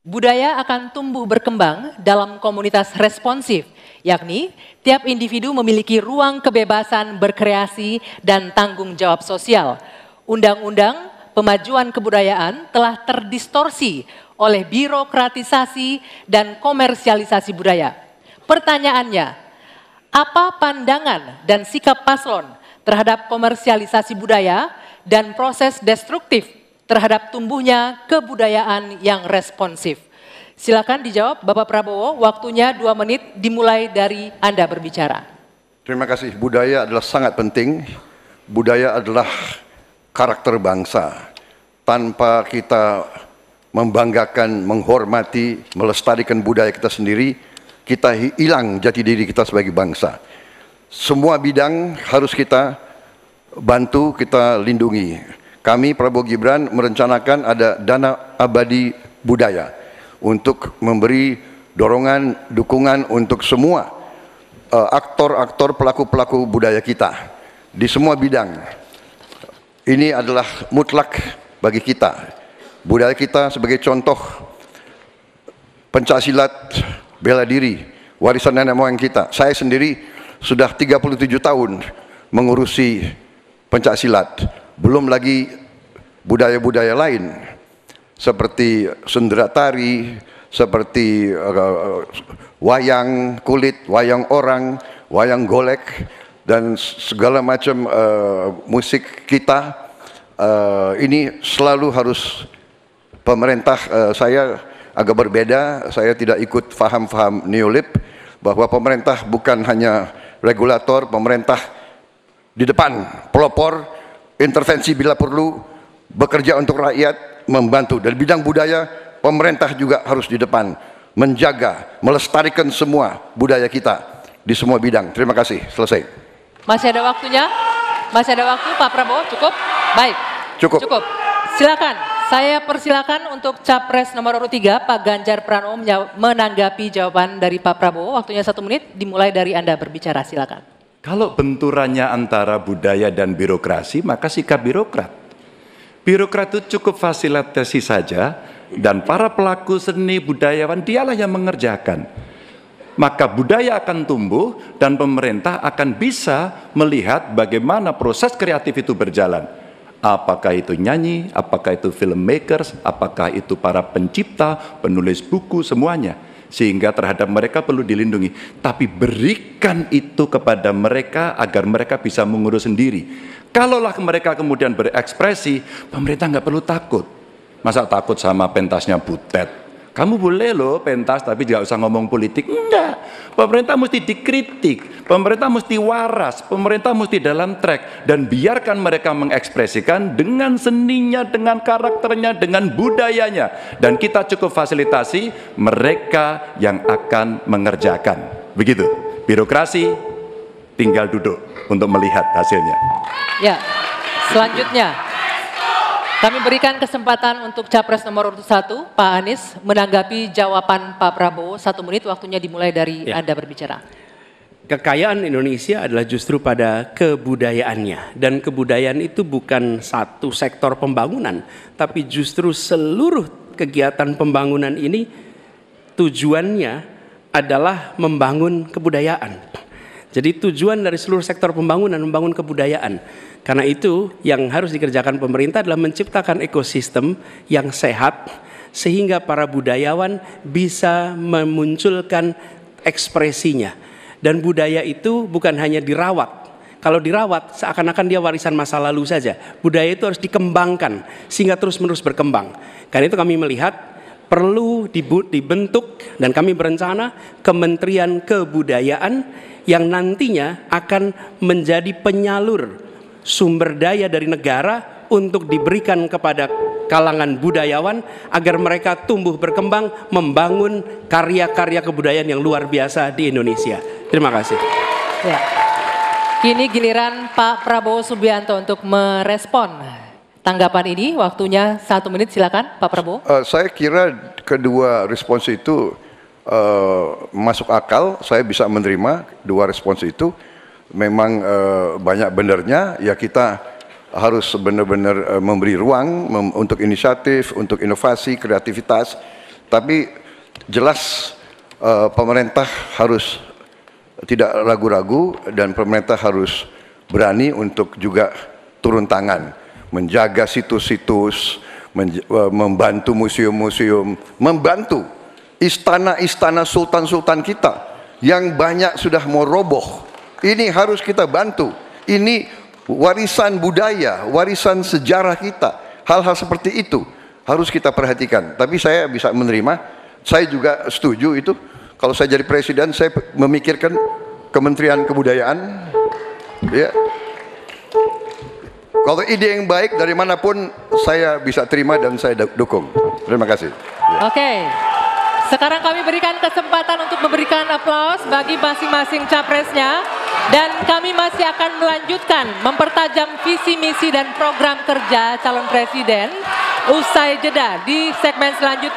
Budaya akan tumbuh berkembang dalam komunitas responsif, yakni tiap individu memiliki ruang kebebasan berkreasi dan tanggung jawab sosial. Undang-undang Pemajuan Kebudayaan telah terdistorsi oleh birokratisasi dan komersialisasi budaya. Pertanyaannya, apa pandangan dan sikap paslon terhadap komersialisasi budaya dan proses destruktif terhadap tumbuhnya kebudayaan yang responsif? Silakan dijawab Bapak Prabowo, waktunya 2 menit dimulai dari Anda berbicara. Terima kasih. Budaya adalah sangat penting. Budaya adalah karakter bangsa. Tanpa kita membanggakan, menghormati, melestarikan budaya kita sendiri, kita hilang jati diri kita sebagai bangsa. Semua bidang harus kita bantu, kita lindungi. Kami Prabowo Gibran merencanakan ada dana abadi budaya untuk memberi dorongan, dukungan untuk semua aktor-aktor, pelaku-pelaku budaya kita di semua bidang. Ini adalah mutlak bagi kita. Budaya kita sebagai contoh pencaksilat, bela diri, warisan nenek moyang kita. Saya sendiri sudah 37 tahun mengurusi pencaksilat. Belum lagi budaya-budaya lain seperti sendera tari, seperti wayang kulit, wayang orang, wayang golek, dan segala macam musik kita. Ini selalu harus pemerintah, saya agak berbeda, saya tidak ikut faham-faham neolib, bahwa pemerintah bukan hanya regulator, pemerintah di depan, pelopor, intervensi bila perlu, bekerja untuk rakyat, membantu. Dan bidang budaya, pemerintah juga harus di depan, menjaga, melestarikan semua budaya kita di semua bidang. Terima kasih, selesai. Masih ada waktunya? Masih ada waktu Pak Prabowo? Cukup? Baik. Cukup. Silakan, saya persilakan untuk Capres nomor urut 3, Pak Ganjar Pranowo menanggapi jawaban dari Pak Prabowo. Waktunya 1 menit, dimulai dari Anda berbicara, silakan. Kalau benturannya antara budaya dan birokrasi, maka sikap birokrat. Birokrat itu cukup fasilitasi saja, dan para pelaku seni budayawan dialah yang mengerjakan. Maka budaya akan tumbuh dan pemerintah akan bisa melihat bagaimana proses kreatif itu berjalan. Apakah itu nyanyi, apakah itu filmmakers, apakah itu para pencipta, penulis buku, semuanya. Sehingga terhadap mereka perlu dilindungi. Tapi berikan itu kepada mereka agar mereka bisa mengurus sendiri. Kalaulah mereka kemudian berekspresi, pemerintah nggak perlu takut. Masa takut sama pentasnya Butet? Kamu boleh loh pentas tapi tidak usah ngomong politik. Enggak, pemerintah mesti dikritik, pemerintah mesti waras, pemerintah mesti dalam track. Dan biarkan mereka mengekspresikan dengan seninya, dengan karakternya, dengan budayanya. Dan kita cukup fasilitasi mereka yang akan mengerjakan. Begitu, birokrasi tinggal duduk untuk melihat hasilnya. Ya, selanjutnya kami berikan kesempatan untuk Capres nomor urut 1, Pak Anies, menanggapi jawaban Pak Prabowo. 1 menit, waktunya dimulai dari Anda berbicara. Kekayaan Indonesia adalah justru pada kebudayaannya. Dan kebudayaan itu bukan satu sektor pembangunan, tapi justru seluruh kegiatan pembangunan ini tujuannya adalah membangun kebudayaan. Jadi tujuan dari seluruh sektor pembangunan membangun kebudayaan. Karena itu yang harus dikerjakan pemerintah adalah menciptakan ekosistem yang sehat sehingga para budayawan bisa memunculkan ekspresinya. Dan budaya itu bukan hanya dirawat. Kalau dirawat seakan-akan dia warisan masa lalu saja. Budaya itu harus dikembangkan sehingga terus-menerus berkembang. Karena itu kami melihat perlu dibentuk dan kami berencana Kementerian Kebudayaan yang nantinya akan menjadi penyalur sumber daya dari negara untuk diberikan kepada kalangan budayawan agar mereka tumbuh berkembang membangun karya-karya kebudayaan yang luar biasa di Indonesia. Terima kasih. Ya. Kini giliran Pak Prabowo Subianto untuk merespon tanggapan ini. Waktunya 1 menit, silakan Pak Prabowo. Saya kira kedua respons itu masuk akal, saya bisa menerima dua respons itu. Memang banyak benarnya, ya kita harus benar-benar memberi ruang untuk inisiatif, untuk inovasi, kreativitas. Tapi jelas pemerintah harus tidak ragu-ragu dan pemerintah harus berani untuk juga turun tangan, menjaga situs-situs, membantu museum-museum, membantu istana-istana sultan-sultan kita yang banyak sudah mau roboh. Ini harus kita bantu. Ini warisan budaya, warisan sejarah kita. Hal-hal seperti itu harus kita perhatikan. Tapi saya bisa menerima, saya juga setuju itu. Kalau saya jadi presiden, saya memikirkan Kementerian Kebudayaan. Ya. Kalau ide yang baik dari manapun saya bisa terima dan saya dukung. Terima kasih. Ya. Oke. Sekarang kami berikan kesempatan untuk memberikan aplaus bagi masing-masing capresnya. Dan kami masih akan melanjutkan mempertajam visi, misi, dan program kerja calon presiden usai jeda di segmen selanjutnya.